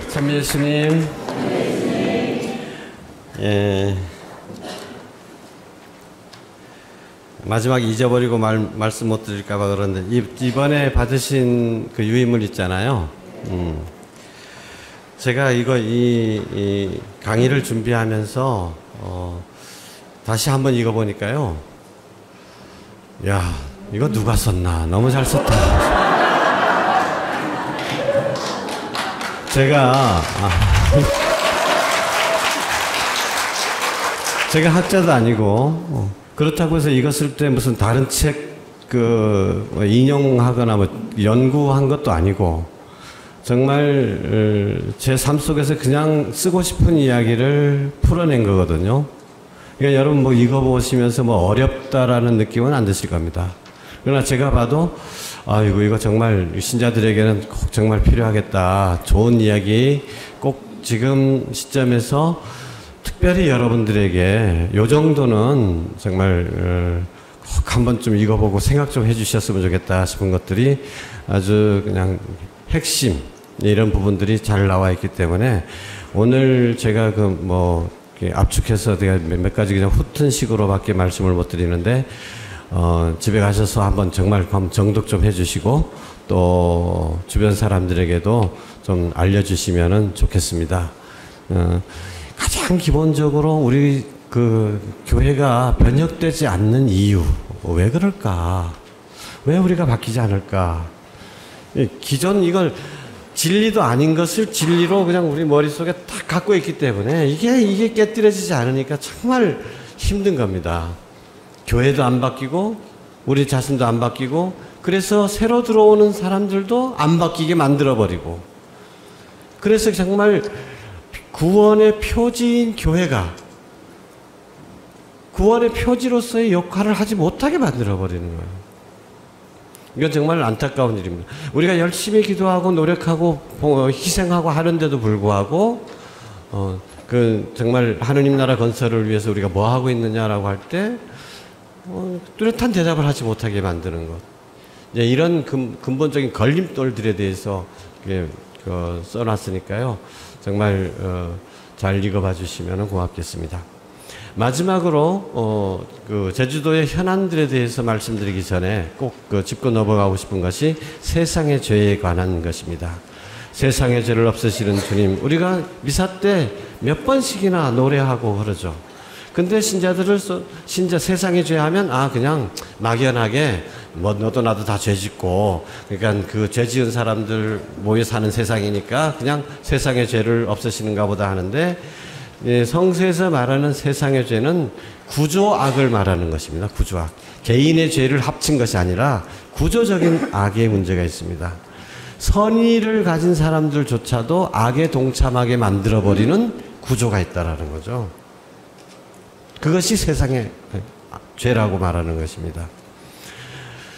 참 예수님. 예. 마지막 잊어버리고 말씀 못 드릴까봐 그러는데, 이번에 받으신 그 유인물 있잖아요. 제가 이 강의를 준비하면서, 다시 한번 읽어보니까요. 야, 이거 누가 썼나? 너무 잘 썼다. 제가 학자도 아니고, 그렇다고 해서 이것을 때 무슨 다른 책, 인용하거나 연구한 것도 아니고, 정말, 제 삶 속에서 그냥 쓰고 싶은 이야기를 풀어낸 거거든요. 그러니까 여러분 읽어보시면서 어렵다라는 느낌은 안 드실 겁니다. 그러나 제가 봐도, 아이고, 이거 정말 신자들에게는 꼭 정말 필요하겠다. 좋은 이야기 꼭 지금 시점에서 특별히 여러분들에게 요 정도는 정말 꼭 한번 좀 읽어보고 생각 좀 해주셨으면 좋겠다 싶은 것들이 아주 그냥 핵심 이런 부분들이 잘 나와 있기 때문에 오늘 제가 압축해서 제가 몇 가지 그냥 훑은 식으로밖에 말씀을 못 드리는데 집에 가셔서 한번 정말 정독 좀 해주시고 또 주변 사람들에게도 좀 알려주시면 좋겠습니다. 가장 기본적으로 우리 교회가 변혁되지 않는 이유, 왜 그럴까? 왜 우리가 바뀌지 않을까? 기존 이걸 진리도 아닌 것을 진리로 그냥 우리 머릿속에 딱 갖고 있기 때문에 이게 깨뜨려지지 않으니까 정말 힘든 겁니다. 교회도 안 바뀌고 우리 자신도 안 바뀌고 그래서 새로 들어오는 사람들도 안 바뀌게 만들어버리고 그래서 정말 구원의 표지인 교회가 구원의 표지로서의 역할을 하지 못하게 만들어버리는 거예요. 이건 정말 안타까운 일입니다. 우리가 열심히 기도하고 노력하고 희생하고 하는데도 불구하고 정말 하느님 나라 건설을 위해서 우리가 뭐 하고 있느냐라고 할 때 뚜렷한 대답을 하지 못하게 만드는 것. 이제 이런 근본적인 걸림돌들에 대해서 써놨으니까요. 정말 잘 읽어봐 주시면 고맙겠습니다. 마지막으로 제주도의 현안들에 대해서 말씀드리기 전에 꼭 짚고 넘어가고 싶은 것이 세상의 죄에 관한 것입니다. 세상의 죄를 없애시는 주님, 우리가 미사 때 몇 번씩이나 노래하고 그러죠. 근데 신자들을 세상의 죄 하면 그냥 막연하게 너도 나도 다 죄 짓고 그러니까 죄 지은 사람들 모여 사는 세상이니까 그냥 세상의 죄를 없애시는가 보다 하는데 성서에서 말하는 세상의 죄는 구조악을 말하는 것입니다. 구조악. 개인의 죄를 합친 것이 아니라 구조적인 악의 문제가 있습니다. 선의를 가진 사람들조차도 악에 동참하게 만들어버리는 구조가 있다라는 거죠. 그것이 세상의 죄라고 말하는 것입니다.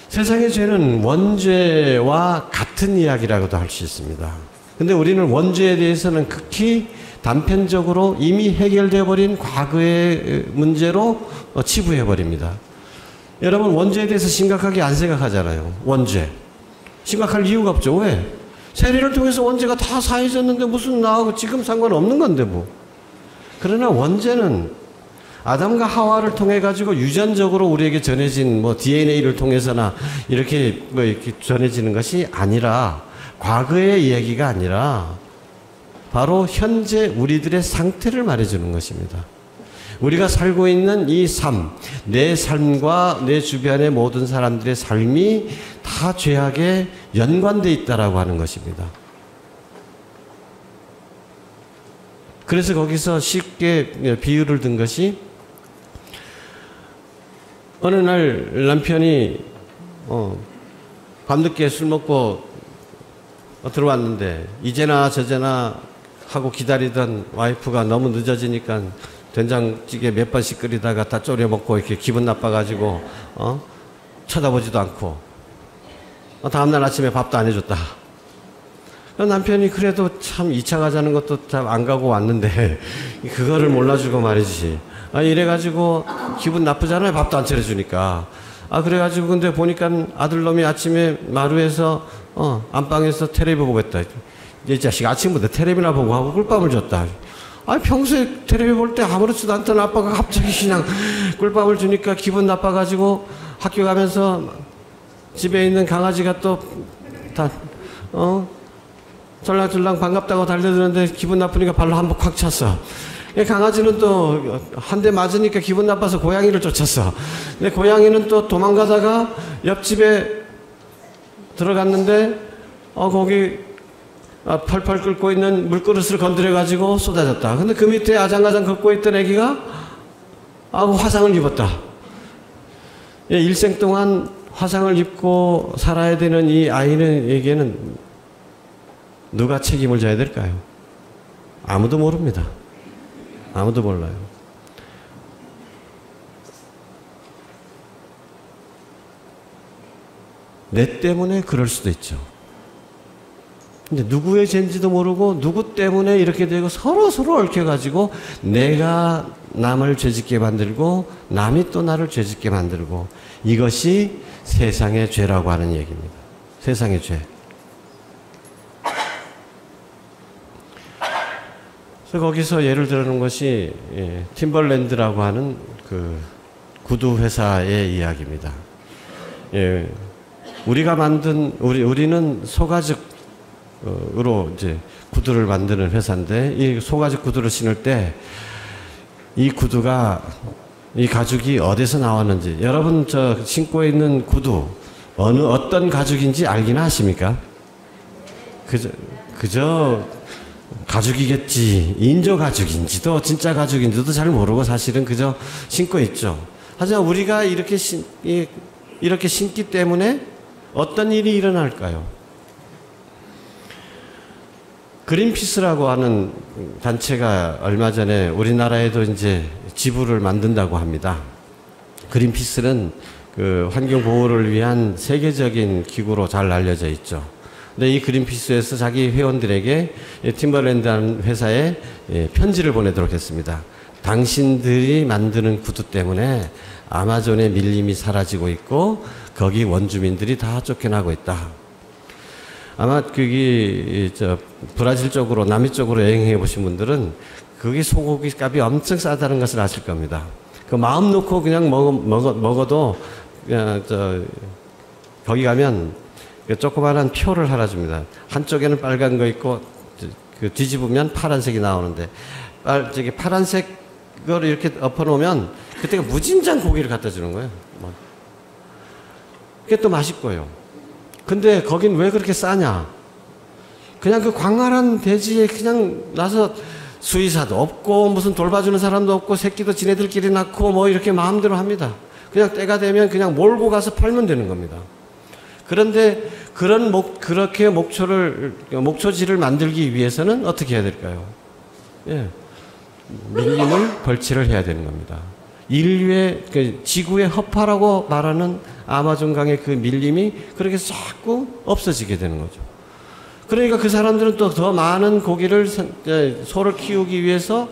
세상의 죄는 원죄와 같은 이야기라고도 할 수 있습니다. 근데 우리는 원죄에 대해서는 극히 단편적으로 이미 해결되어 버린 과거의 문제로 치부해 버립니다. 여러분 원죄에 대해서 심각하게 안 생각하잖아요. 원죄. 심각할 이유가 없죠. 왜? 세례를 통해서 원죄가 다 사해졌는데 무슨 나하고 지금 상관없는 건데 뭐. 그러나 원죄는 아담과 하와를 통해 가지고 유전적으로 우리에게 전해진 DNA를 통해서나 이렇게 전해지는 것이 아니라 과거의 이야기가 아니라 바로 현재 우리들의 상태를 말해주는 것입니다. 우리가 살고 있는 이 삶, 내 삶과 내 주변의 모든 사람들의 삶이 다 죄악에 연관되어 있다라고 하는 것입니다. 그래서 거기서 쉽게 비유를 든 것이 어느 날 남편이 밤늦게 술 먹고 들어왔는데 이제나 저제나 하고 기다리던 와이프가 너무 늦어지니까 된장찌개 몇 번씩 끓이다가 다 졸여 먹고 이렇게 기분 나빠가지고 쳐다보지도 않고 다음날 아침에 밥도 안 해줬다. 남편이 그래도 참 2차 가자는 것도 참 안 가고 왔는데 그거를 몰라주고 말이지. 이래가지고 기분 나쁘잖아요. 밥도 안 차려주니까. 그래가지고 근데 보니까 아들놈이 아침에 마루에서 안방에서 텔레비 보고 있다. 이 자식 아침부터 텔레비나 보고 하고 꿀밤을 줬다. 아니 평소에 텔레비 볼 때 아무렇지도 않던 아빠가 갑자기 그냥 꿀밤을 주니까 기분 나빠가지고 학교 가면서 집에 있는 강아지가 또 다 절랑절랑 반갑다고 달려드는데 기분 나쁘니까 발로 한 번 콱 찼어. 강아지는 또 한 대 맞으니까 기분 나빠서 고양이를 쫓았어. 근데 고양이는 또 도망가다가 옆집에 들어갔는데 거기 펄펄 끓고 있는 물그릇을 건드려가지고 쏟아졌다. 근데 그 밑에 아장아장 걷고 있던 애기가 화상을 입었다. 일생 동안 화상을 입고 살아야 되는 이 아이에게는 누가 책임을 져야 될까요? 아무도 모릅니다. 아무도 몰라요. 내 때문에 그럴 수도 있죠. 근데 누구의 죄인지도 모르고 누구 때문에 이렇게 되고 서로 얽혀가지고 내가 남을 죄짓게 만들고 남이 또 나를 죄짓게 만들고 이것이 세상의 죄라고 하는 얘기입니다. 세상의 죄. 그래서 거기서 예를 들어놓은 것이 팀벌랜드라고 하는 그 구두 회사의 이야기입니다. 우리가 만든 우리는 소가죽으로 이제 구두를 만드는 회사인데 이 소가죽 구두를 신을 때 이 구두가 이 가죽이 어디서 나왔는지 여러분 저 신고 있는 구두 어떤 가죽인지 알긴 하십니까? 그저 가죽이겠지. 인조 가죽인지도 진짜 가죽인지도 잘 모르고 사실은 그저 신고 있죠. 하지만 우리가 이렇게 신기 때문에 어떤 일이 일어날까요? 그린피스라고 하는 단체가 얼마 전에 우리나라에도 이제 지부를 만든다고 합니다. 그린피스는 그 환경 보호를 위한 세계적인 기구로 잘 알려져 있죠. 근데 이 그린피스에서 자기 회원들에게 팀벌랜드라는 회사에 편지를 보내도록 했습니다. 당신들이 만드는 구두 때문에 아마존의 밀림이 사라지고 있고 거기 원주민들이 다 쫓겨나고 있다. 아마 거기 브라질 쪽으로 남미 쪽으로 여행해 보신 분들은 거기 소고기 값이 엄청 싸다는 것을 아실 겁니다. 그 마음 놓고 그냥 먹어도 그냥 거기 가면 조그마한 표를 하나 줍니다. 한쪽에는 빨간 거 있고 그 뒤집으면 파란색이 나오는데 저기 파란색을 이렇게 엎어놓으면 그때가 무진장 고기를 갖다 주는 거예요. 그게 또 맛있고요. 근데 거긴 왜 그렇게 싸냐? 그냥 그 광활한 대지에 그냥 나서 수의사도 없고 무슨 돌봐주는 사람도 없고 새끼도 지네들끼리 낳고 뭐 이렇게 마음대로 합니다. 그냥 때가 되면 그냥 몰고 가서 팔면 되는 겁니다. 그런데 그렇게 목초지를 만들기 위해서는 어떻게 해야 될까요? 밀림을 벌치를 해야 되는 겁니다. 인류의 지구의 허파라고 말하는 아마존강의 그 밀림이 그렇게 자꾸 없어지게 되는 거죠. 그러니까 그 사람들은 또 더 많은 고기를 소를 키우기 위해서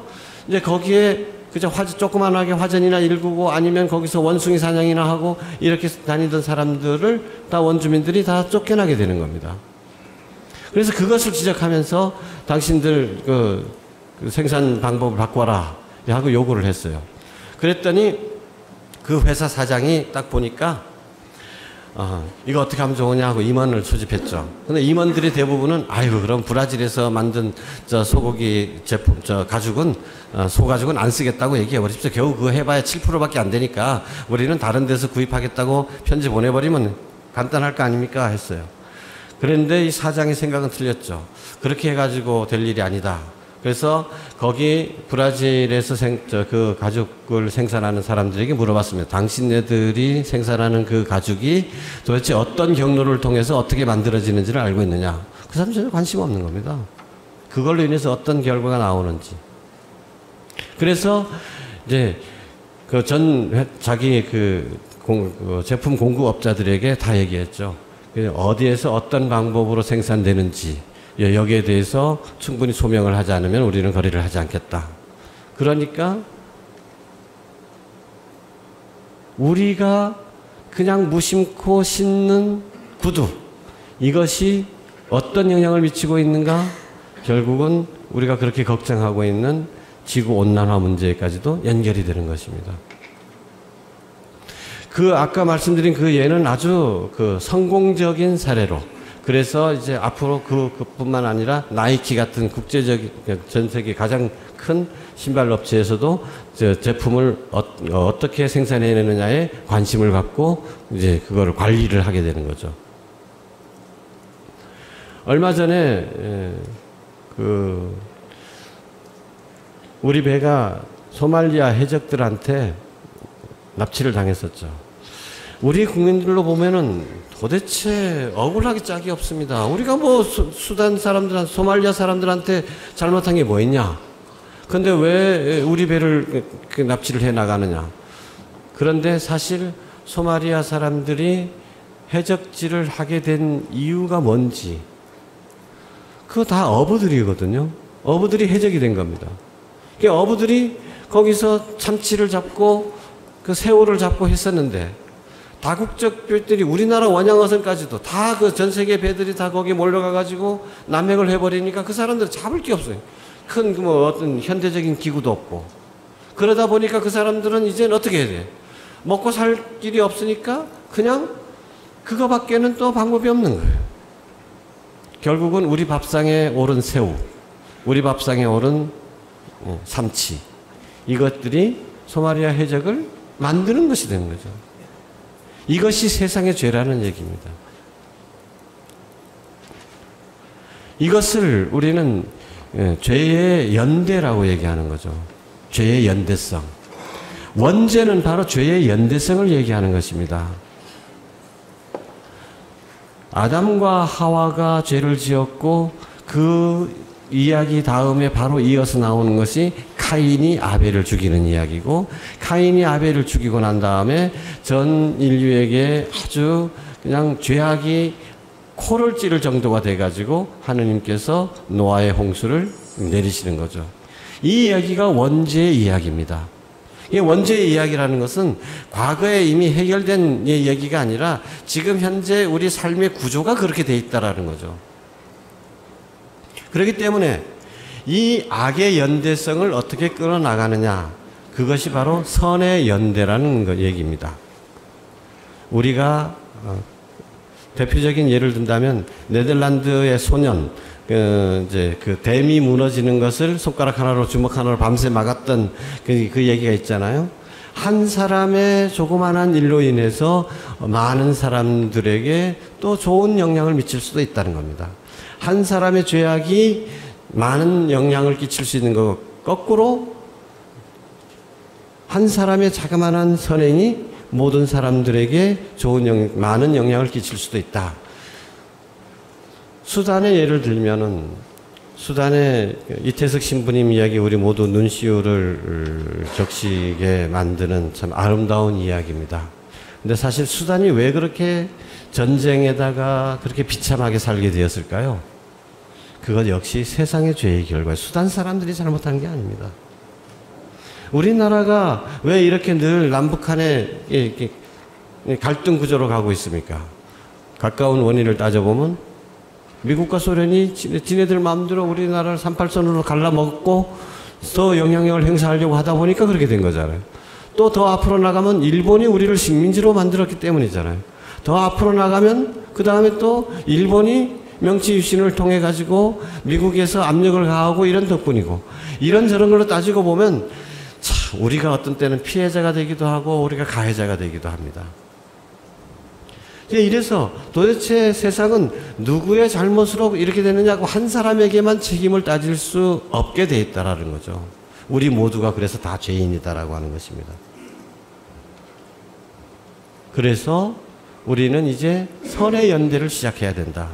이제 거기에 그저 조그만하게 화전이나 일구고 아니면 거기서 원숭이 사냥이나 하고 이렇게 다니던 사람들을 다 원주민들이 다 쫓겨나게 되는 겁니다. 그래서 그것을 지적하면서 당신들 그 생산 방법을 바꿔라 하고 요구를 했어요. 그랬더니 그 회사 사장이 딱 보니까 이거 어떻게 하면 좋으냐 하고 임원을 소집했죠. 근데 임원들이 대부분은 아이고 그럼 브라질에서 만든 저 소고기 제품 가죽은 소가죽은 안 쓰겠다고 얘기해 버립시다. 겨우 그거 해봐야 7%밖에 안 되니까 우리는 다른 데서 구입하겠다고 편지 보내버리면 간단할 거 아닙니까 했어요. 그런데 이 사장의 생각은 틀렸죠. 그렇게 해가지고 될 일이 아니다. 그래서 거기 브라질에서 그 가죽을 생산하는 사람들에게 물어봤습니다. 당신네들이 생산하는 그 가죽이 도대체 어떤 경로를 통해서 어떻게 만들어지는지를 알고 있느냐. 그 사람 전혀 관심 없는 겁니다. 그걸로 인해서 어떤 결과가 나오는지. 그래서 이제 자기 제품 공급업자들에게 다 얘기했죠. 어디에서 어떤 방법으로 생산되는지 여기에 대해서 충분히 소명을 하지 않으면 우리는 거래를 하지 않겠다. 그러니까 우리가 그냥 무심코 신는 구두, 이것이 어떤 영향을 미치고 있는가? 결국은 우리가 그렇게 걱정하고 있는 지구온난화 문제까지도 연결이 되는 것입니다. 그 아까 말씀드린 그 예는 아주 그 성공적인 사례로, 그래서 이제 앞으로 그뿐만 아니라 나이키 같은 국제적인 전 세계 가장 큰 신발 업체에서도 제품을 어떻게 생산해내느냐에 관심을 갖고 이제 그거를 관리를 하게 되는 거죠. 얼마 전에 우리 배가 소말리아 해적들한테 납치를 당했었죠. 우리 국민들로 보면은 도대체 억울하기 짝이 없습니다. 우리가 뭐 수단 사람들한테, 소말리아 사람들한테 잘못한 게 뭐 있냐? 근데 왜 우리 배를 납치를 해 나가느냐? 그런데 사실 소말리아 사람들이 해적질을 하게 된 이유가 뭔지, 그거 다 어부들이거든요. 어부들이 해적이 된 겁니다. 어부들이 거기서 참치를 잡고 그 새우를 잡고 했었는데, 다국적 배들이 우리나라 원양어선까지도 다 그 전 세계 배들이 다 거기 몰려가가지고 남획을 해버리니까 그 사람들은 잡을 게 없어요. 큰 뭐 어떤 현대적인 기구도 없고. 그러다 보니까 그 사람들은 이제는 어떻게 해야 돼? 먹고 살 길이 없으니까 그냥 그거밖에는 또 방법이 없는 거예요. 결국은 우리 밥상에 오른 새우, 우리 밥상에 오른 삼치, 이것들이 소말리아 해적을 만드는 것이 되는 거죠. 이것이 세상의 죄라는 얘기입니다. 이것을 우리는 죄의 연대라고 얘기하는 거죠. 죄의 연대성. 원죄는 바로 죄의 연대성을 얘기하는 것입니다. 아담과 하와가 죄를 지었고 그 이야기 다음에 바로 이어서 나오는 것이 카인이 아벨을 죽이는 이야기고, 카인이 아벨을 죽이고 난 다음에 전 인류에게 아주 그냥 죄악이 코를 찌를 정도가 돼가지고 하느님께서 노아의 홍수를 내리시는 거죠. 이 이야기가 원죄의 이야기입니다. 이 원죄의 이야기라는 것은 과거에 이미 해결된 얘기가 아니라 지금 현재 우리 삶의 구조가 그렇게 돼 있다라는 거죠. 그렇기 때문에 이 악의 연대성을 어떻게 끌어나가느냐, 그것이 바로 선의 연대라는 얘기입니다. 우리가 대표적인 예를 든다면 네덜란드의 소년, 이제 그 댐이 무너지는 것을 손가락 하나로 주먹 하나로 밤새 막았던 그 얘기가 있잖아요. 한 사람의 조그만한 일로 인해서 많은 사람들에게 또 좋은 영향을 미칠 수도 있다는 겁니다. 한 사람의 죄악이 많은 영향을 끼칠 수 있는 것, 거꾸로 한 사람의 자그마한 선행이 모든 사람들에게 많은 영향을 끼칠 수도 있다. 수단의 예를 들면은, 수단의 이태석 신부님 이야기, 우리 모두 눈시울을 적시게 만드는 참 아름다운 이야기입니다. 근데 사실 수단이 왜 그렇게 전쟁에다가 그렇게 비참하게 살게 되었을까요? 그것 역시 세상의 죄의 결과예요. 수단 사람들이 잘못한 게 아닙니다. 우리나라가 왜 이렇게 늘 남북한에 이렇게 갈등 구조로 가고 있습니까? 가까운 원인을 따져보면 미국과 소련이 지네들 마음대로 우리나라를 38선으로 갈라먹고 더 영향력을 행사하려고 하다 보니까 그렇게 된 거잖아요. 또 더 앞으로 나가면 일본이 우리를 식민지로 만들었기 때문이잖아요. 더 앞으로 나가면 그 다음에 또 일본이 명치 유신을 통해 가지고 미국에서 압력을 가하고 이런 덕분이고, 이런저런 걸로 따지고 보면 참 우리가 어떤 때는 피해자가 되기도 하고 우리가 가해자가 되기도 합니다. 이래서 도대체 세상은 누구의 잘못으로 이렇게 되느냐고 한 사람에게만 책임을 따질 수 없게 돼 있다라는 거죠. 우리 모두가 그래서 다 죄인이다라고 하는 것입니다. 그래서 우리는 이제 선의 연대를 시작해야 된다.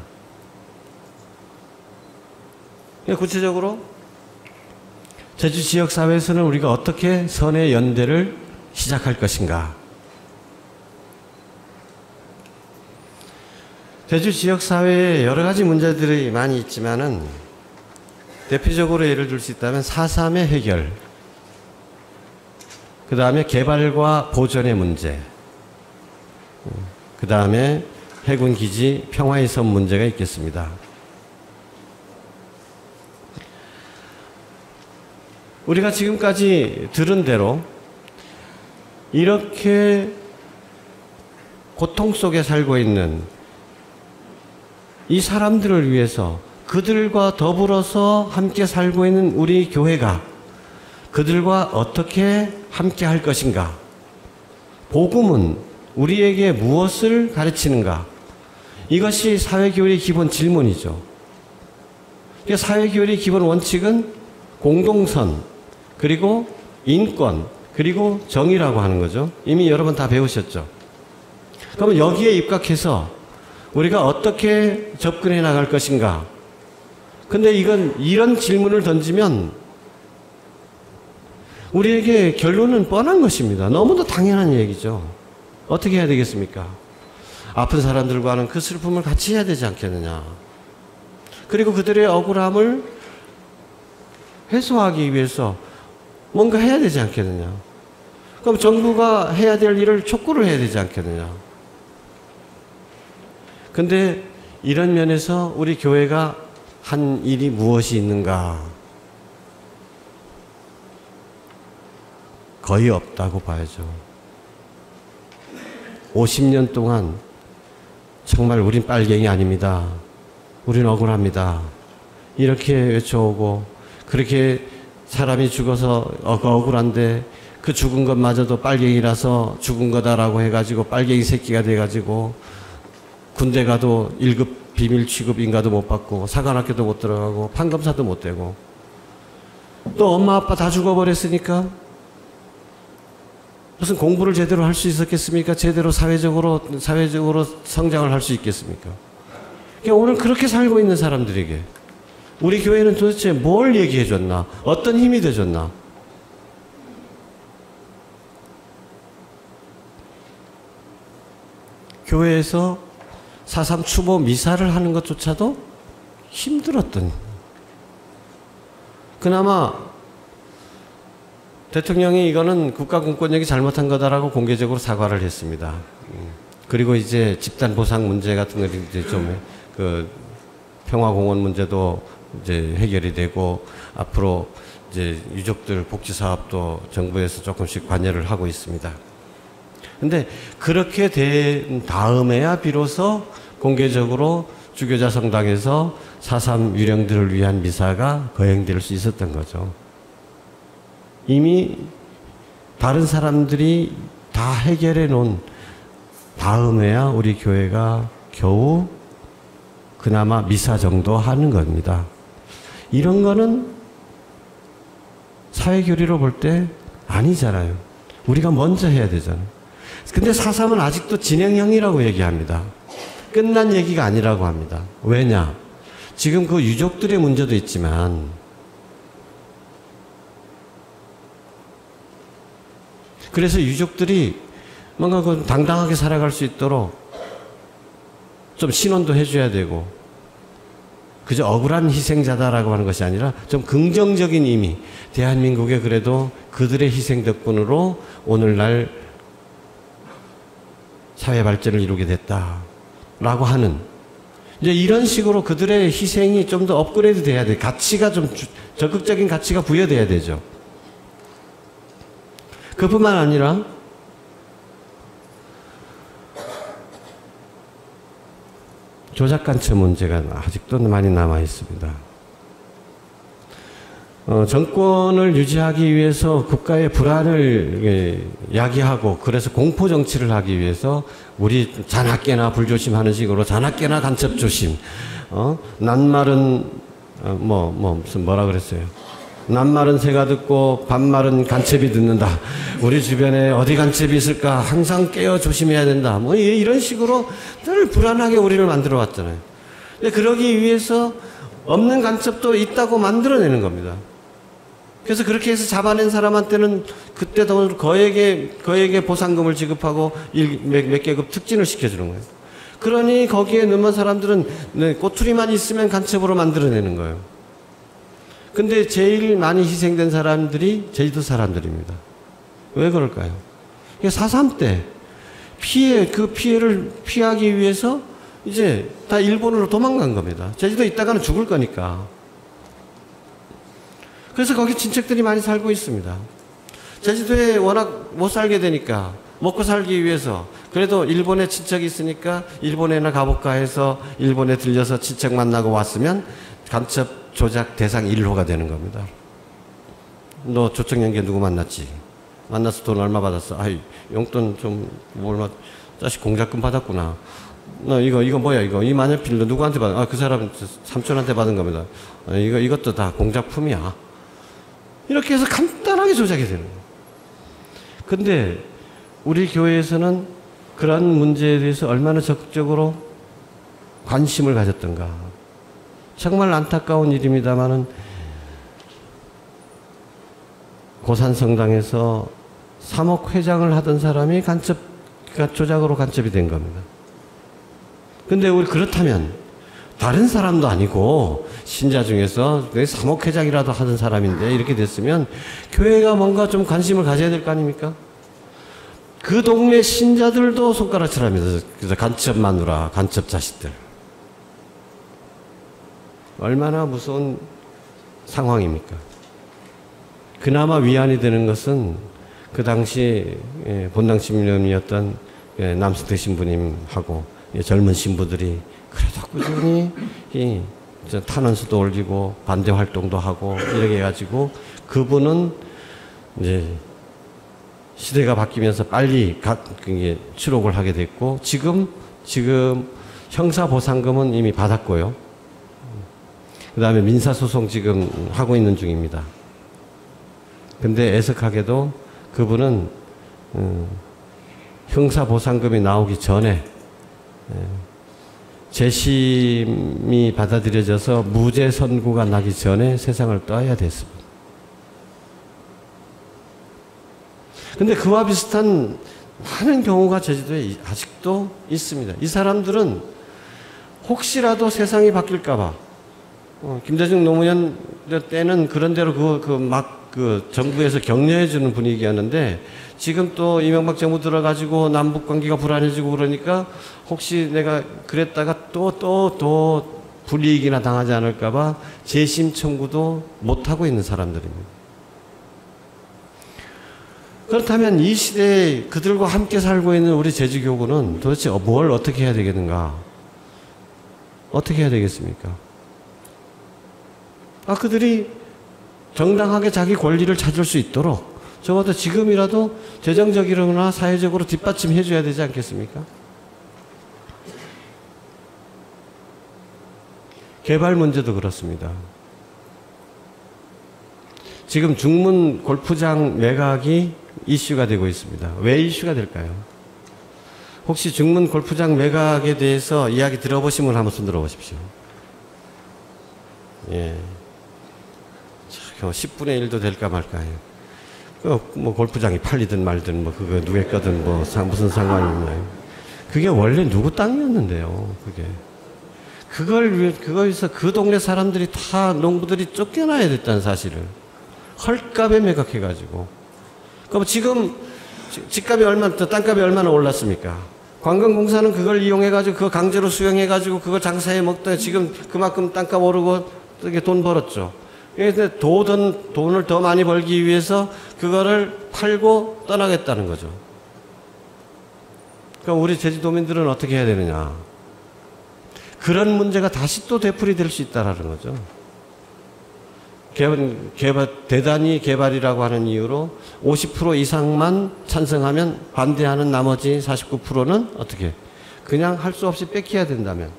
구체적으로 제주 지역사회에서는 우리가 어떻게 선의 연대를 시작할 것인가? 제주 지역사회에 여러 가지 문제들이 많이 있지만은 대표적으로 예를 들 수 있다면 4.3의 해결, 그 다음에 개발과 보존의 문제, 그 다음에 해군기지 평화의 섬 문제가 있겠습니다. 우리가 지금까지 들은 대로 이렇게 고통 속에 살고 있는 이 사람들을 위해서 그들과 더불어서 함께 살고 있는 우리 교회가 그들과 어떻게 함께 할 것인가? 복음은 우리에게 무엇을 가르치는가? 이것이 사회교회의 기본 질문이죠. 사회교회의 기본 원칙은 공동선, 그리고 인권, 그리고 정의라고 하는 거죠. 이미 여러 번 다 배우셨죠. 그러면 여기에 입각해서 우리가 어떻게 접근해 나갈 것인가? 근데 이런 질문을 던지면 우리에게 결론은 뻔한 것입니다. 너무도 당연한 얘기죠. 어떻게 해야 되겠습니까? 아픈 사람들과는 그 슬픔을 같이 해야 되지 않겠느냐. 그리고 그들의 억울함을 해소하기 위해서 뭔가 해야 되지 않겠느냐. 그럼 정부가 해야 될 일을 촉구를 해야 되지 않겠느냐. 근데 이런 면에서 우리 교회가 한 일이 무엇이 있는가? 거의 없다고 봐야죠. 50년 동안 정말 우린 빨갱이 아닙니다. 우린 억울합니다. 이렇게 외쳐오고 그렇게 사람이 죽어서 억울한데 그 죽은 것마저도 빨갱이라서 죽은 거다라고 해가지고 빨갱이 새끼가 돼가지고 군대 가도 1급 비밀 취급인가도 못 받고 사관학교도 못 들어가고 판검사도 못 되고 또 엄마 아빠 다 죽어버렸으니까 무슨 공부를 제대로 할 수 있었겠습니까? 제대로 사회적으로 성장을 할 수 있겠습니까? 그러니까 오늘 그렇게 살고 있는 사람들에게 우리 교회는 도대체 뭘 얘기해 줬나? 어떤 힘이 돼 줬나? 교회에서 4.3 추모 미사를 하는 것조차도 힘들었던. 그나마 대통령이 이거는 국가공권력이 잘못한 거다라고 공개적으로 사과를 했습니다. 그리고 이제 집단 보상 문제 같은 거 이제 좀 그 평화공원 문제도 이제 해결이 되고 앞으로 이제 유족들 복지 사업도 정부에서 조금씩 관여를 하고 있습니다. 근데 그렇게 된 다음에야 비로소 공개적으로 주교자 성당에서 4.3 유령들을 위한 미사가 거행될 수 있었던 거죠. 이미 다른 사람들이 다 해결해 놓은 다음에야 우리 교회가 겨우 그나마 미사 정도 하는 겁니다. 이런 거는 사회교리로 볼 때 아니잖아요. 우리가 먼저 해야 되잖아요. 근데 4.3은 아직도 진행형이라고 얘기합니다. 끝난 얘기가 아니라고 합니다. 왜냐? 지금 그 유족들의 문제도 있지만 그래서 유족들이 뭔가 그 당당하게 살아갈 수 있도록 좀 신원도 해줘야 되고 그저 억울한 희생자다라고 하는 것이 아니라 좀 긍정적인 의미, 대한민국에 그래도 그들의 희생 덕분으로 오늘날 사회 발전을 이루게 됐다라고 하는 이제 이런 식으로 그들의 희생이 좀 더 업그레이드 돼야 돼. 가치가 좀 적극적인 가치가 부여돼야 되죠. 그뿐만 아니라 조작간첩 문제가 아직도 많이 남아 있습니다. 정권을 유지하기 위해서 국가의 불안을 야기하고 그래서 공포 정치를 하기 위해서 우리 자나깨나 불조심하는 식으로 자나깨나 간첩 조심. 낱말은 뭐라 그랬어요? 낱말은 새가 듣고 반말은 간첩이 듣는다. 우리 주변에 어디 간첩이 있을까 항상 깨어 조심해야 된다. 뭐 이런 식으로 늘 불안하게 우리를 만들어 왔잖아요. 근데 그러기 위해서 없는 간첩도 있다고 만들어내는 겁니다. 그래서 그렇게 해서 잡아낸 사람한테는 그때도 거액의 보상금을 지급하고 몇 개급 특진을 시켜주는 거예요. 그러니 거기에 넣은 사람들은 꼬투리만 있으면 간첩으로 만들어내는 거예요. 근데 제일 많이 희생된 사람들이 제주도 사람들입니다. 왜 그럴까요? 4.3 때 그 피해를 피하기 위해서 이제 다 일본으로 도망간 겁니다. 제주도에 있다가는 죽을 거니까. 그래서 거기 친척들이 많이 살고 있습니다. 제주도에 워낙 못 살게 되니까 먹고 살기 위해서 그래도 일본에 친척이 있으니까 일본에나 가볼까 해서 일본에 들려서 친척 만나고 왔으면 간첩 조작 대상 1호가 되는 겁니다. 너 조청연계 누구 만났지? 만나서 돈 얼마 받았어? 아이, 용돈 좀 얼마 자식 공작금 받았구나. 너 이거 뭐야 이거 이 마녀필 너 누구한테 받은? 아, 그 사람 삼촌한테 받은 겁니다. 아, 이것도 다 공작품이야. 이렇게 해서 간단하게 조작이 되는 거예요. 근데 우리 교회에서는 그런 문제에 대해서 얼마나 적극적으로 관심을 가졌던가. 정말 안타까운 일입니다마는 고산성당에서 사목회장을 하던 사람이 조작으로 간첩이 된 겁니다. 근데 우리 그렇다면 다른 사람도 아니고 신자 중에서 사목회장이라도 하던 사람인데 이렇게 됐으면 교회가 뭔가 좀 관심을 가져야 될 거 아닙니까? 그 동네 신자들도 손가락질합니다. 그래서 간첩 마누라, 간첩 자식들. 얼마나 무서운 상황입니까? 그나마 위안이 되는 것은 그 당시 본당 신부님이었던 남승태 신부님하고 젊은 신부들이 그래도 꾸준히 탄원서도 올리고 반대 활동도 하고 이렇게 해가지고 그분은 이제 시대가 바뀌면서 빨리 추록을 하게 됐고 지금 형사보상금은 이미 받았고요. 그 다음에 민사소송 지금 하고 있는 중입니다. 근데 애석하게도 그분은 형사보상금이 나오기 전에 재심이 받아들여져서 무죄 선고가 나기 전에 세상을 떠야 됐습니다. 근데 그와 비슷한 많은 경우가 제주도에 아직도 있습니다. 이 사람들은 혹시라도 세상이 바뀔까봐 김대중 노무현 때는 그런 대로 정부에서 격려해주는 분위기였는데 지금 또 이명박 정부 들어가지고 남북 관계가 불안해지고 그러니까 혹시 내가 그랬다가 또 불이익이나 당하지 않을까봐 재심 청구도 못하고 있는 사람들입니다. 그렇다면 이 시대에 그들과 함께 살고 있는 우리 제주교구는 도대체 뭘 어떻게 해야 되겠는가? 어떻게 해야 되겠습니까? 그들이 정당하게 자기 권리를 찾을 수 있도록 적어도 지금이라도 재정적이거나 사회적으로 뒷받침해 줘야 되지 않겠습니까? 개발 문제도 그렇습니다. 지금 중문 골프장 매각이 이슈가 되고 있습니다. 왜 이슈가 될까요? 혹시 중문 골프장 매각에 대해서 이야기 들어보신 분 한번 손 들어보십시오. 예. 10분의 1도 될까 말까요. 뭐 골프장이 팔리든 말든 뭐 그거 누구의 거든 뭐 무슨 상관이 있나요? 그게 원래 누구 땅이었는데요. 그거에서 그 동네 사람들이 다 농부들이 쫓겨나야 됐다는 사실을 헐값에 매각해가지고. 그럼 지금 집값이 땅값이 얼마나 올랐습니까? 관광공사는 그걸 이용해가지고 그거 강제로 수용해가지고 그걸 장사해 먹더니 지금 그만큼 땅값 오르고 되게 돈 벌었죠. 그래서 돈을 더 많이 벌기 위해서 그거를 팔고 떠나겠다는 거죠. 그럼 우리 제주도민들은 어떻게 해야 되느냐. 그런 문제가 다시 또 되풀이될 수 있다는 거죠. 대단히 개발이라고 하는 이유로 50% 이상만 찬성하면 반대하는 나머지 49%는 어떻게 그냥 할 수 없이 뺏겨야 된다면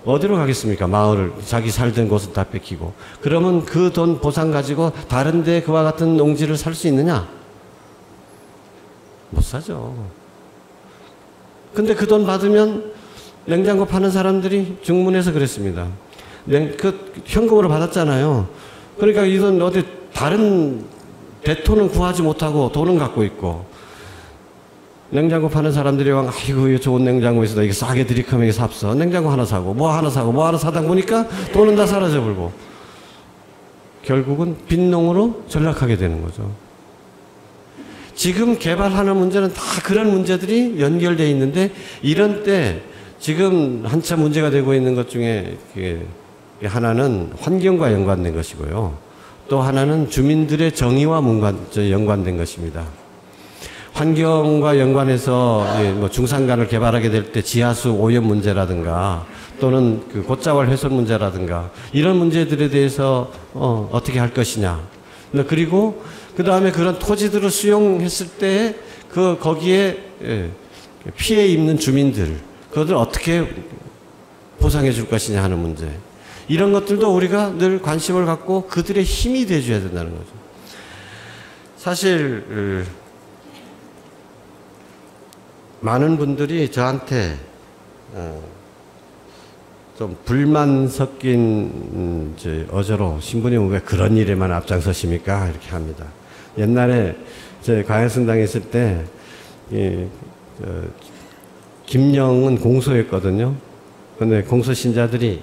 어디로 가겠습니까? 마을을 자기 살던 곳은 다 뺏기고. 그러면 그 돈 보상 가지고 다른 데 그와 같은 농지를 살 수 있느냐? 못 사죠. 근데 그 돈 받으면 냉장고 파는 사람들이 중문에서 그랬습니다. 현금으로 받았잖아요. 그러니까 이 돈 어디 다른 대토는 구하지 못하고 돈은 갖고 있고 냉장고 파는 사람들이 막 아이고 이 좋은 냉장고 있어 이게 싸게 드리카면 이게 삽서 냉장고 하나 사고 뭐 하나 사다 보니까 돈은 다 사라져 버리고 결국은 빈농으로 전락하게 되는 거죠. 지금 개발하는 문제는 다 그런 문제들이 연결되어 있는데 이런 때 지금 한참 문제가 되고 있는 것 중에 하나는 환경과 연관된 것이고요. 또 하나는 주민들의 정의와 연관된 것입니다. 환경과 연관해서 뭐 중산간을 개발하게 될 때 지하수 오염 문제라든가 또는 그 곶자왈 훼손 문제라든가 이런 문제들에 대해서 어떻게 할 것이냐. 그리고 그 다음에 그런 토지들을 수용했을 때 거기에 피해 입는 주민들 그것을 어떻게 보상해 줄 것이냐 하는 문제. 이런 것들도 우리가 늘 관심을 갖고 그들의 힘이 돼줘야 된다는 거죠. 사실 많은 분들이 저한테 좀 불만 섞인 어조로 신부님은 왜 그런 일에만 앞장서십니까? 이렇게 합니다. 옛날에 제 광야성당에 있을 때 김영은 공소였거든요. 근데 공소 신자들이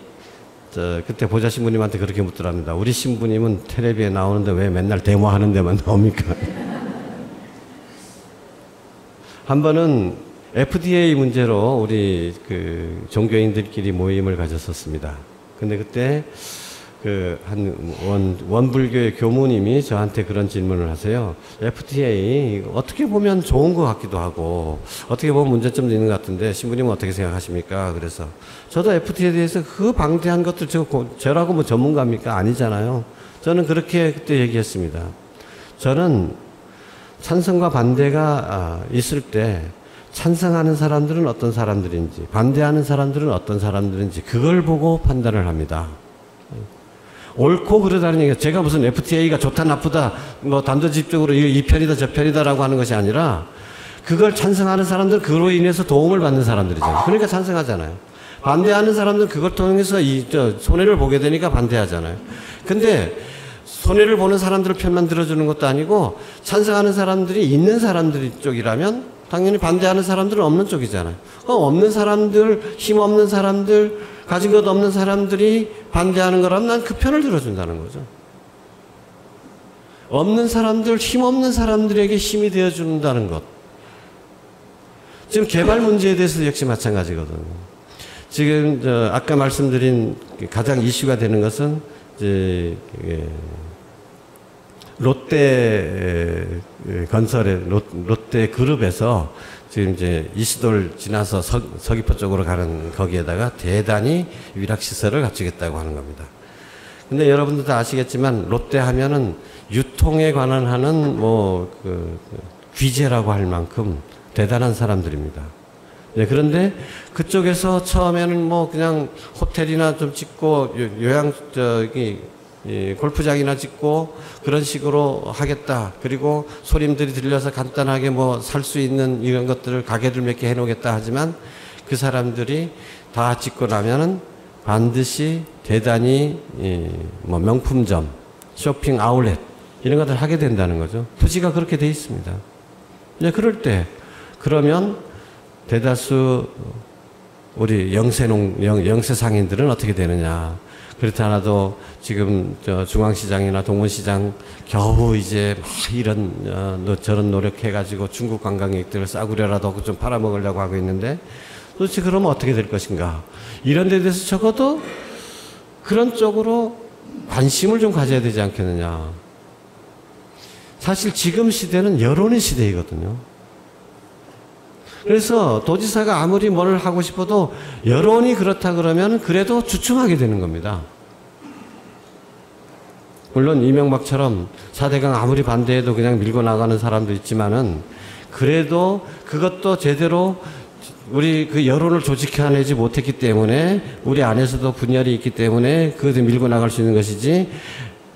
그때 보좌 신부님한테 그렇게 묻더랍니다. 우리 신부님은 텔레비에 나오는데 왜 맨날 데모하는 데만 나옵니까? 한 번은 FDA 문제로 우리 그 종교인들끼리 모임을 가졌었습니다. 근데 그때 원불교의 교무님이 저한테 그런 질문을 하세요. FDA 어떻게 보면 좋은 것 같기도 하고 어떻게 보면 문제점도 있는 것 같은데 신부님은 어떻게 생각하십니까? 그래서 저도 FDA에 대해서 그 방대한 것들 저라고 뭐 전문가입니까? 아니잖아요. 저는 그렇게 그때 얘기했습니다. 저는 찬성과 반대가 있을 때 찬성하는 사람들은 어떤 사람들인지 반대하는 사람들은 어떤 사람들인지 그걸 보고 판단을 합니다. 옳고 그러다는 얘기가 제가 무슨 FTA가 좋다 나쁘다 뭐 단도직입적으로 이 편이다 저 편이다라고 하는 것이 아니라 그걸 찬성하는 사람들은 그로 인해서 도움을 받는 사람들이잖아요. 그러니까 찬성하잖아요. 반대하는 사람들은 그걸 통해서 손해를 보게 되니까 반대하잖아요. 근데 손해를 보는 사람들 편만 들어주는 것도 아니고 찬성하는 사람들이 있는 사람들 쪽이라면 당연히 반대하는 사람들은 없는 쪽이잖아요. 없는 사람들, 힘없는 사람들, 가진 것 없는 사람들이 반대하는 거라면 난 그 편을 들어준다는 거죠. 없는 사람들, 힘없는 사람들에게 힘이 되어준다는 것. 지금 개발 문제에 대해서도 역시 마찬가지거든요. 지금 아까 말씀드린 가장 이슈가 되는 것은 이제 롯데 건설의 롯데 그룹에서 지금 이제 이수도를 지나서 서귀포 쪽으로 가는 거기에다가 대단히 위락시설을 갖추겠다고 하는 겁니다. 근데 여러분들도 아시겠지만 롯데 하면은 유통에 관한 하는 귀재라고 할 만큼 대단한 사람들입니다. 네, 그런데 그쪽에서 처음에는 그냥 호텔이나 좀 짓고 골프장이나 짓고 그런 식으로 하겠다. 그리고 손님들이 들려서 간단하게 살 수 있는 이런 것들을 가게들 몇 개 해놓겠다 하지만 그 사람들이 다 짓고 나면은 반드시 대단히 명품점, 쇼핑 아울렛 이런 것들 하게 된다는 거죠. 토지가 그렇게 돼 있습니다. 그러면 대다수 우리 영세상인들은 어떻게 되느냐. 그렇지 않아도 지금 중앙시장이나 동문시장 겨우 이제 이런 저런 노력해가지고 중국 관광객들을 싸구려라도 좀 팔아먹으려고 하고 있는데 도대체 그러면 어떻게 될 것인가. 이런 데 대해서 적어도 그런 쪽으로 관심을 좀 가져야 되지 않겠느냐. 사실 지금 시대는 여론의 시대이거든요. 그래서 도지사가 아무리 뭘 하고 싶어도 여론이 그렇다 그러면 그래도 주춤하게 되는 겁니다. 물론 이명박처럼 4대강 아무리 반대해도 그냥 밀고 나가는 사람도 있지만은 그래도 그것도 제대로 우리 그 여론을 조직해내지 못했기 때문에 우리 안에서도 분열이 있기 때문에 그것을 밀고 나갈 수 있는 것이지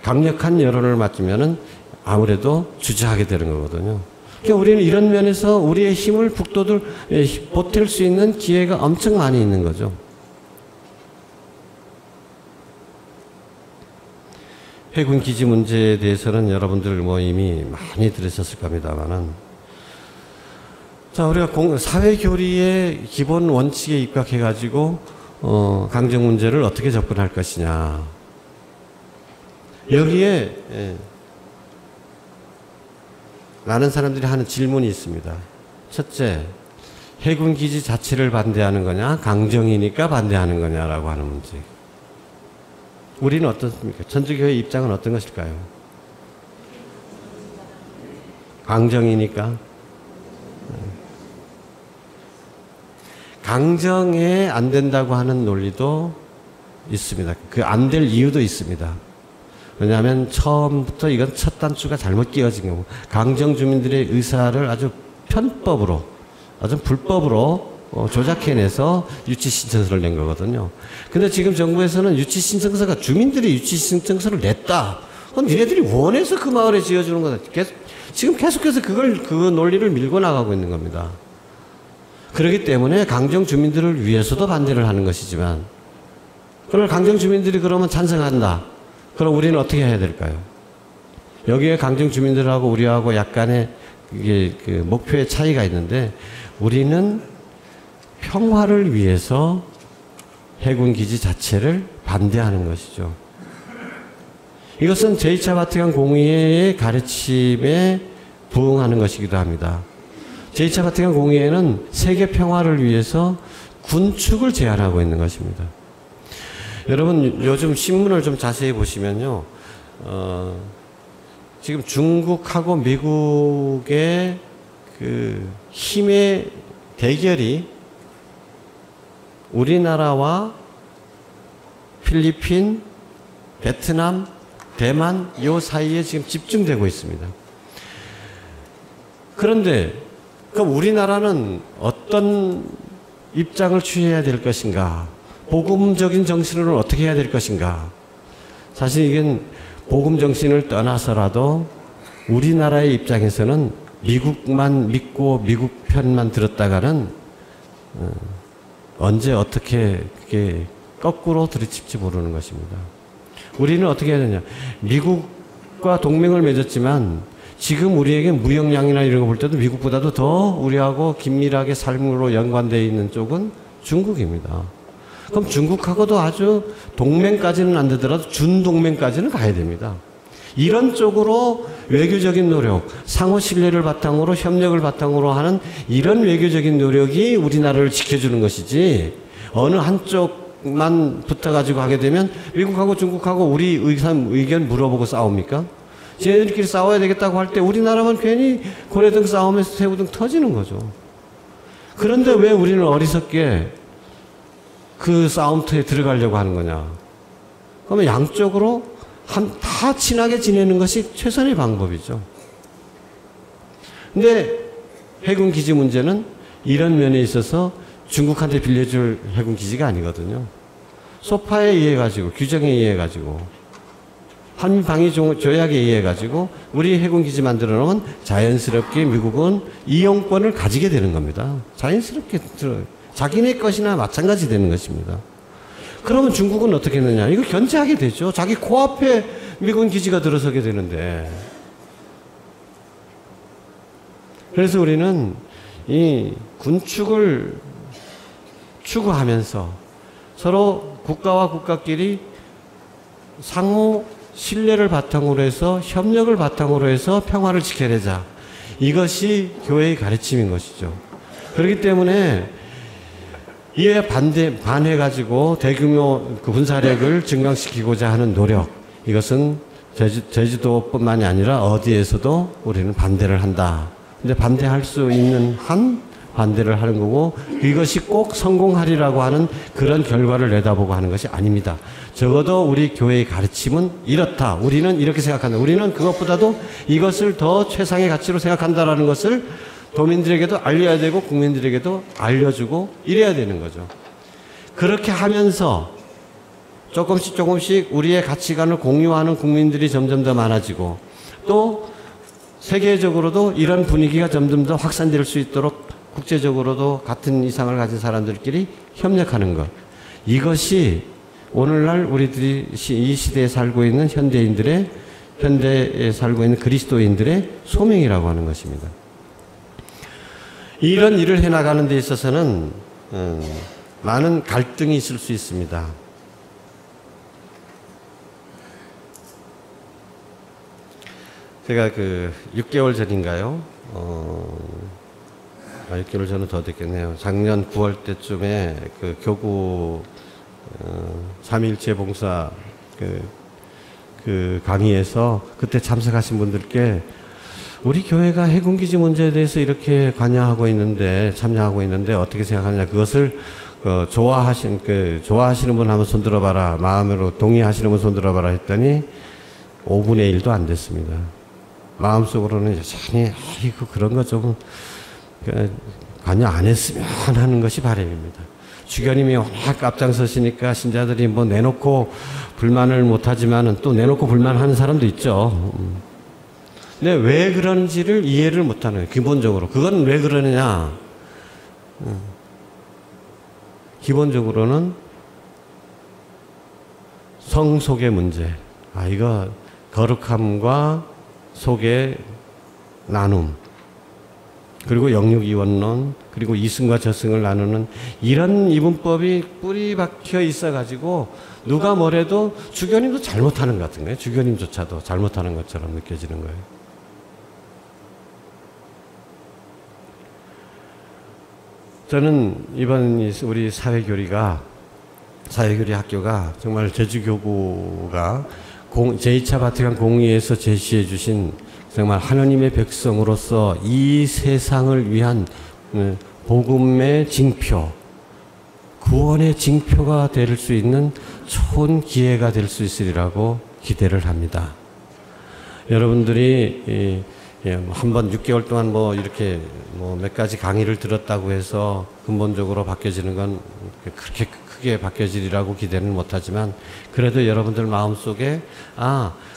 강력한 여론을 맞으면은 아무래도 주저하게 되는 거거든요. 그러니까 우리는 이런 면에서 우리의 힘을 보탤 수 있는 기회가 엄청 많이 있는 거죠. 해군 기지 문제에 대해서는 여러분들 이미 많이 들으셨을 겁니다만은, 자, 우리가 사회교리의 기본 원칙에 입각해가지고, 강정 문제를 어떻게 접근할 것이냐. 여기에, 많은 사람들이 하는 질문이 있습니다. 첫째, 해군 기지 자체를 반대하는 거냐, 강정이니까 반대하는 거냐라고 하는 문제. 우리는 어떻습니까? 천주교의 입장은 어떤 것일까요? 강정이니까. 강정에 안 된다고 하는 논리도 있습니다. 그 안 될 이유도 있습니다. 왜냐하면 처음부터 이건 첫 단추가 잘못 끼워진 경우, 강정 주민들의 의사를 아주 편법으로, 아주 불법으로 조작해내서 유치 신청서를 낸 거거든요. 근데 지금 정부에서는 유치 신청서가 주민들이 유치 신청서를 냈다. 그럼 니네들이 원해서 그 마을에 지어주는 거다. 지금 계속해서 그 논리를 밀고 나가고 있는 겁니다. 그렇기 때문에 강정 주민들을 위해서도 반대를 하는 것이지만, 그걸 강정 주민들이 그러면 찬성한다. 그럼 우리는 어떻게 해야 될까요? 여기에 강정 주민들하고 우리하고 약간의 이게 그 목표의 차이가 있는데, 우리는 평화를 위해서 해군기지 자체를 반대하는 것이죠. 이것은 제2차 바티칸 공의회의 가르침에 부응하는 것이기도 합니다. 제2차 바티칸 공의회는 세계 평화를 위해서 군축을 제안하고 있는 것입니다. 여러분, 요즘 신문을 좀 자세히 보시면요, 지금 중국하고 미국의 그 힘의 대결이 우리나라와 필리핀, 베트남, 대만 요 사이에 지금 집중되고 있습니다. 그런데 그럼 우리나라는 어떤 입장을 취해야 될 것인가? 복음적인 정신으로 어떻게 해야 될 것인가? 사실 이건 복음 정신을 떠나서라도 우리나라의 입장에서는 미국만 믿고 미국 편만 들었다가는 언제 어떻게 그게 거꾸로 들이칠지 모르는 것입니다. 우리는 어떻게 해야 되냐? 미국과 동맹을 맺었지만 지금 우리에게 무역량이나 이런 거 볼 때도 미국보다도 더 우리하고 긴밀하게 삶으로 연관되어 있는 쪽은 중국입니다. 그럼 중국하고도 아주 동맹까지는 안 되더라도 준동맹까지는 가야 됩니다. 이런 쪽으로 외교적인 노력, 상호 신뢰를 바탕으로 협력을 바탕으로 하는 이런 외교적인 노력이 우리나라를 지켜주는 것이지, 어느 한쪽만 붙어가지고 하게 되면 미국하고 중국하고 우리 의견 물어보고 싸웁니까? 쟤네들끼리 싸워야 되겠다고 할 때 우리나라만 괜히 고래등 싸우면서 새우등 터지는 거죠. 그런데 왜 우리는 어리석게 그 싸움터에 들어가려고 하는 거냐? 그러면 양쪽으로 다 친하게 지내는 것이 최선의 방법이죠. 근데 해군 기지 문제는 이런 면에 있어서 중국한테 빌려줄 해군 기지가 아니거든요. 소파에 의해 가지고, 규정에 의해 가지고, 한방위 조약에 의해 가지고 우리 해군 기지 만들어 놓으면 자연스럽게 미국은 이용권을 가지게 되는 겁니다. 자연스럽게 자기네 것이나 마찬가지 되는 것입니다. 그러면 중국은 어떻게 했느냐? 이거 견제하게 되죠. 자기 코앞에 미군 기지가 들어서게 되는데. 그래서 우리는 이 군축을 추구하면서 서로 국가와 국가끼리 상호 신뢰를 바탕으로 해서 협력을 바탕으로 해서 평화를 지켜내자. 이것이 교회의 가르침인 것이죠. 그렇기 때문에 이에 반해가지고 대규모 그 군사력을 증강시키고자 하는 노력, 이것은 제주도뿐만이 아니라 어디에서도 우리는 반대를 한다. 근데 반대할 수 있는 한 반대를 하는 거고, 이것이 꼭 성공하리라고 하는 그런 결과를 내다보고 하는 것이 아닙니다. 적어도 우리 교회의 가르침은 이렇다. 우리는 이렇게 생각한다. 우리는 그것보다도 이것을 더 최상의 가치로 생각한다라는 것을 도민들에게도 알려야 되고 국민들에게도 알려주고 이래야 되는 거죠. 그렇게 하면서 조금씩 우리의 가치관을 공유하는 국민들이 점점 더 많아지고, 또 세계적으로도 이런 분위기가 점점 더 확산될 수 있도록 국제적으로도 같은 이상을 가진 사람들끼리 협력하는 것, 이것이 오늘날 우리들이 이 시대에 살고 있는 현대에 살고 있는 그리스도인들의 소명이라고 하는 것입니다. 이런 일을 해나가는 데 있어서는 많은 갈등이 있을 수 있습니다. 제가 6개월 전인가요? 6개월 전은 더 됐겠네요. 작년 9월 때쯤에 그 교구 3.1 봉사 그 강의에서 그때 참석하신 분들께 우리 교회가 해군기지 문제에 대해서 이렇게 관여하고 있는데, 참여하고 있는데 어떻게 생각하느냐. 그것을 좋아하시는 분 한번 손 들어봐라. 마음으로 동의하시는 분 손 들어봐라 했더니 5분의 1도 안 됐습니다. 마음속으로는 여전히 아이고 그런 거 좀 관여 안 했으면 하는 것이 바람입니다. 주교님이 워낙 앞장서시니까 신자들이 뭐 내놓고 불만을 못하지만은 또 내놓고 불만하는 사람도 있죠. 근데 왜 그런지를 이해를 못하는 거예요. 기본적으로. 그건 왜 그러느냐. 기본적으로는 성속의 문제. 이거 거룩함과 속의 나눔. 그리고 영육이원론, 그리고 이승과 저승을 나누는 이런 이분법이 뿌리 박혀 있어가지고 누가 뭐래도 주교님도 잘못하는 것 같은 거예요. 주교님조차도 잘못하는 것처럼 느껴지는 거예요. 저는 이번 우리 사회교리 학교가 정말 제주교구가 제2차 바티칸 공의에서 제시해 주신 정말 하나님의 백성으로서 이 세상을 위한 복음의 징표, 구원의 징표가 될 수 있는 좋은 기회가 될 수 있으리라고 기대를 합니다. 여러분들이 한번 6개월 동안 이렇게 몇 가지 강의를 들었다고 해서 근본적으로 바뀌어지는 건 그렇게 크게 바뀌어지리라고 기대는 못하지만 그래도 여러분들 마음속에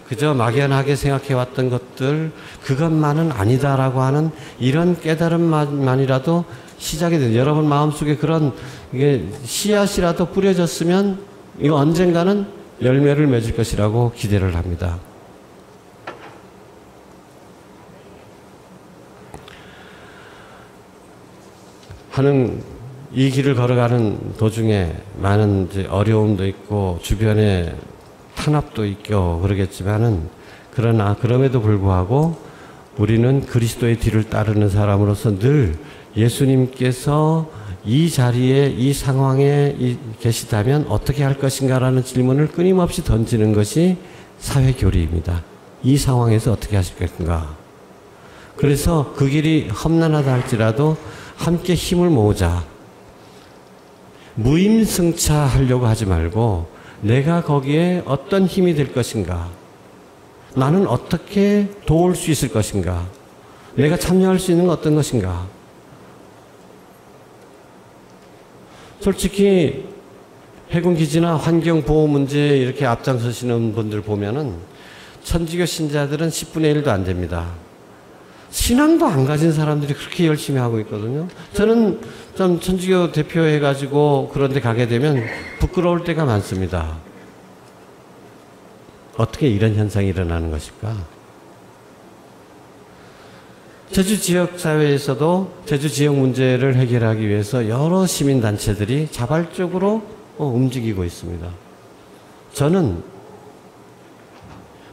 그저 막연하게 생각해왔던 것들 그것만은 아니다라고 하는 이런 깨달음만이라도 시작이 돼요. 여러분 마음속에 그런 씨앗이라도 뿌려졌으면 이거 언젠가는 열매를 맺을 것이라고 기대를 합니다. 이 길을 걸어가는 도중에 많은 어려움도 있고 주변에 탄압도 있고 그러겠지만은 그럼에도 불구하고 우리는 그리스도의 뒤를 따르는 사람으로서 늘 예수님께서 이 자리에 이 상황에 계시다면 어떻게 할 것인가라는 질문을 끊임없이 던지는 것이 사회교리입니다. 이 상황에서 어떻게 하실 것인가. 그래서 그 길이 험난하다 할지라도 함께 힘을 모으자. 무임승차하려고 하지 말고 내가 거기에 어떤 힘이 될 것인가? 나는 어떻게 도울 수 있을 것인가? 내가 참여할 수 있는 건 어떤 것인가? 솔직히 해군기지나 환경보호 문제에 이렇게 앞장서시는 분들 보면은 천주교 신자들은 10분의 1도 안 됩니다. 신앙도 안 가진 사람들이 그렇게 열심히 하고 있거든요. 저는 좀 천주교 대표해가지고 그런 데 가게 되면 부끄러울 때가 많습니다. 어떻게 이런 현상이 일어나는 것일까? 제주 지역 사회에서도 제주 지역 문제를 해결하기 위해서 여러 시민단체들이 자발적으로 움직이고 있습니다. 저는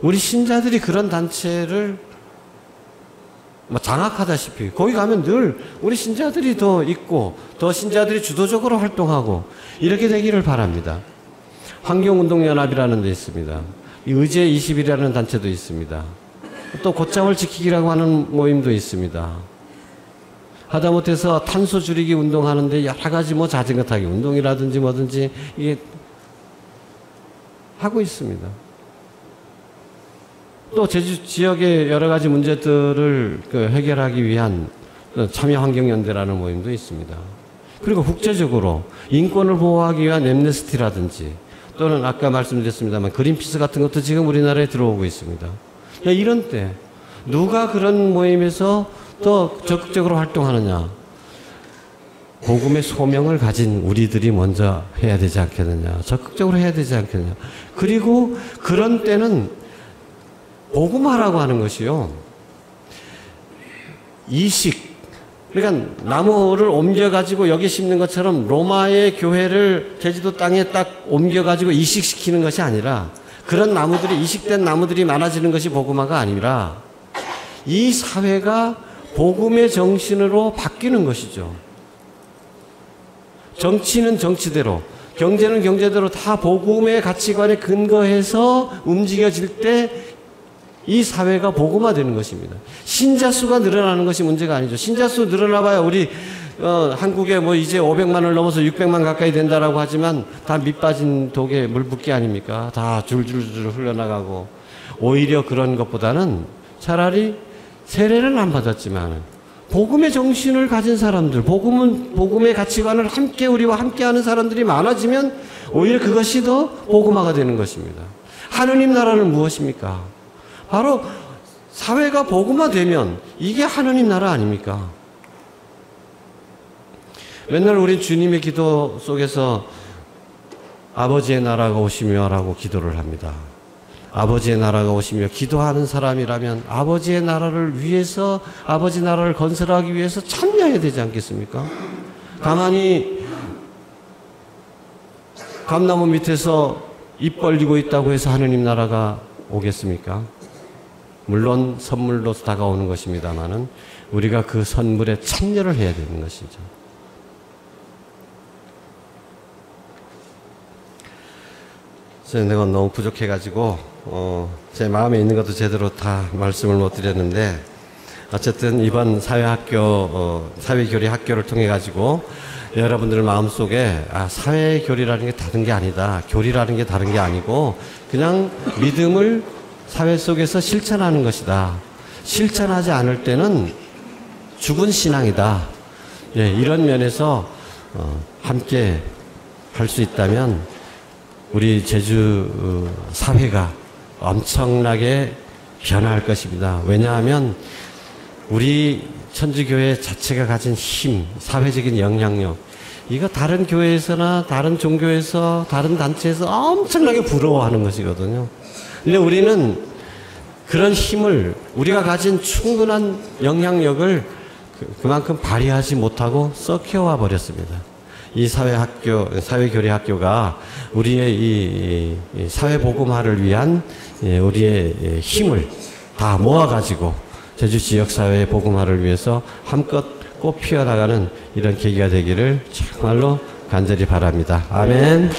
우리 신자들이 그런 단체를 장악하다시피 거기 가면 늘 우리 신자들이 더 있고 더 신자들이 주도적으로 활동하고 이렇게 되기를 바랍니다. 환경운동연합이라는 데 있습니다. 의제 20이라는 단체도 있습니다. 또 곧장을 지키기라고 하는 모임도 있습니다. 하다못해서 탄소 줄이기 운동하는데 여러 가지 자전거 타기 운동이라든지 뭐든지 이게 하고 있습니다. 또 제주 지역의 여러 가지 문제들을 해결하기 위한 참여환경연대라는 모임도 있습니다. 그리고 국제적으로 인권을 보호하기 위한 엠네스티라든지 또는 아까 말씀드렸습니다만 그린피스 같은 것도 지금 우리나라에 들어오고 있습니다. 이런 때 누가 그런 모임에서 더 적극적으로 활동하느냐? 복음의 소명을 가진 우리들이 먼저 해야 되지 않겠느냐? 적극적으로 해야 되지 않겠느냐? 그리고 그런 때는 복음화라고 하는 것이요. 이식. 그러니까 나무를 옮겨가지고 여기 심는 것처럼 로마의 교회를 제주도 땅에 딱 옮겨가지고 이식시키는 것이 아니라 그런 나무들이 이식된 나무들이 많아지는 것이 복음화가 아니라 이 사회가 복음의 정신으로 바뀌는 것이죠. 정치는 정치대로, 경제는 경제대로 다 복음의 가치관에 근거해서 움직여질 때 이 사회가 복음화되는 것입니다. 신자 수가 늘어나는 것이 문제가 아니죠. 신자 수 늘어나봐야 우리 한국에 뭐 이제 500만을 넘어서 600만 가까이 된다라고 하지만 다 밑빠진 독에 물 붓기 아닙니까? 다 줄줄줄 흘러나가고, 오히려 그런 것보다는 차라리 세례는 안 받았지만 복음의 정신을 가진 사람들, 복음의 가치관을 함께 우리와 함께하는 사람들이 많아지면 오히려 그것이 더 복음화가 되는 것입니다. 하느님 나라는 무엇입니까? 바로 사회가 복음화되면 이게 하느님 나라 아닙니까? 맨날 우리 주님의 기도 속에서 아버지의 나라가 오시며라고 기도를 합니다. 아버지의 나라가 오시며 기도하는 사람이라면 아버지의 나라를 위해서, 아버지 나라를 건설하기 위해서 참여해야 되지 않겠습니까? 가만히 감나무 밑에서 입 벌리고 있다고 해서 하느님 나라가 오겠습니까? 물론 선물로 다가오는 것입니다만은 우리가 그 선물에 참여를 해야 되는 것이죠. 내가 너무 부족해가지고 제 마음에 있는 것도 제대로 다 말씀을 못 드렸는데, 어쨌든 이번 사회교리 학교를 통해 가지고 여러분들 마음속에 사회교리라는 게 다른 게 아니다, 교리라는 게 다른 게 아니고 그냥 믿음을 사회 속에서 실천하는 것이다, 실천하지 않을 때는 죽은 신앙이다, 이런 면에서 함께 할 수 있다면 우리 제주 사회가 엄청나게 변화할 것입니다. 왜냐하면 우리 천주교회 자체가 가진 힘, 사회적인 영향력, 이거 다른 교회에서나 다른 종교에서, 다른 단체에서 엄청나게 부러워하는 것이거든요. 근데 우리는 그런 힘을, 우리가 가진 충분한 영향력을 그만큼 발휘하지 못하고 썩혀와 버렸습니다. 이 사회교리 학교가 우리의 이 사회복음화를 위한 우리의 힘을 다 모아가지고 제주 지역사회의 복음화를 위해서 한껏 꽃 피어나가는 이런 계기가 되기를 정말로 간절히 바랍니다. 아멘.